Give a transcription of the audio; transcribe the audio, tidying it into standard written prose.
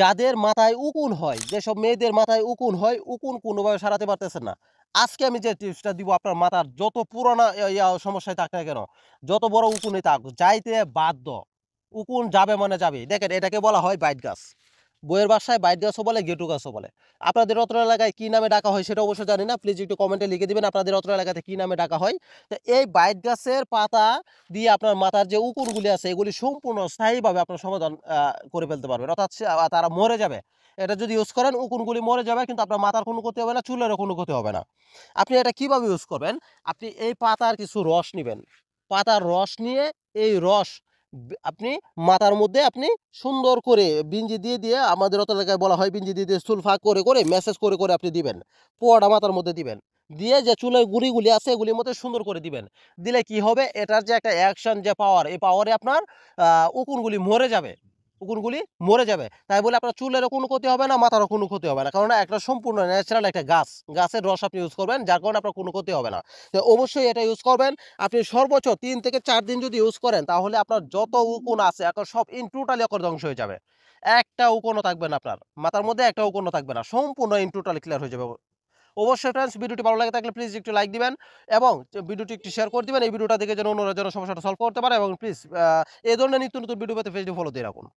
যাদের মাথায় উকুন হয়, যেসব মেয়েদের মাথায় উকুন হয়, উকুন কোনোভাবে সারাতে পারতেছেন না। আজকে আমি যে টিপসটা দিব আপনার মাথার যত পুরানা সমস্যায় থাক না কেন, যত বড় উকুনই থাক, যাইতে বাধ্য। উকুন যাবে মানে যাবেই। দেখেন এটাকে বলা হয় বাইট গাছ। বইয়ের ভাষায় বাইট গাছও বলে, গেঁটু গাছও বলে। আপনাদের অত্র এলাকায় কি নামে ডাকা হয় সেটা অবশ্য জানি না। প্লিজ একটু কমেন্টে লিখে দিবেন আপনাদের অত্র এলাকাতে কি নামে ডাকা হয়। তো এই বাইট গাছের পাতা দিয়ে আপনার মাথার যে উকুনগুলি আছে এগুলি সম্পূর্ণ স্থায়ীভাবে আপনার সমাধান করে ফেলতে পারবেন। অর্থাৎ তারা মরে যাবে। এটা যদি ইউজ করেন উকুনগুলি মরে যাবে কিন্তু আপনার মাথার কোনো ক্ষতি হবে না, চুলেরও কোনো ক্ষতি হবে না। আপনি এটা কিভাবে ইউজ করবেন? আপনি এই পাতার কিছু রস নিবেন। পাতার রস নিয়ে এই রস আপনি মাথার মধ্যে আপনি সুন্দর করে বিঞ্জি দিয়ে আমাদের অত এলাকায় বলা হয় বিঞ্জি দিয়ে চুল ফাঁক করে মেসেজ করে আপনি দিবেন। পোয়াটা মাথার মধ্যে দিবেন। দিয়ে যে চুলের গুড়িগুলি আছে এগুলির মধ্যে সুন্দর করে দিবেন। দিলে কি হবে? এটার যে একটা অ্যাকশন যে পাওয়ার, এই পাওয়ারে আপনার উকুনগুলি মরে যাবে। উকুনগুলি মরে যাবে। তাই বলে আপনার চুলেরও কোনো ক্ষতি হবে না, মাথারও কোনো ক্ষতি হবে না। কারণ একটা সম্পূর্ণ ন্যাচারাল একটা গাছ। গাছের রস আপনি ইউজ করবেন যার কারণে আপনার কোনো ক্ষতি হবে না। তো অবশ্যই এটা ইউজ করবেন। আপনি সর্বোচ্চ ৩ থেকে ৪ দিন যদি ইউজ করেন তাহলে আপনার যত উকুন আছে এখন সব টোটালি ধ্বংস হয়ে যাবে। একটা উকুনও থাকবে না আপনার। মাথার মধ্যে একটা উকুনও থাকবে না। সম্পূর্ণ টোটালি ক্লিয়ার হয়ে যাবে। অবশ্যই ফ্রেন্ডস ভিডিওটি ভালো লাগে থাকলে প্লিজ একটু লাইক দিবেন এবং ভিডিওটি একটু শেয়ার করে দিবেন। এই ভিডিওটা দেখে যেন অন্যরা যেন সমস্যাটা সলভ করতে পারে এবং প্লিজ এই ধরনের নিত্য নতুন ভিডিও পেতে পেজটি ফলো দিয়ে রাখুন।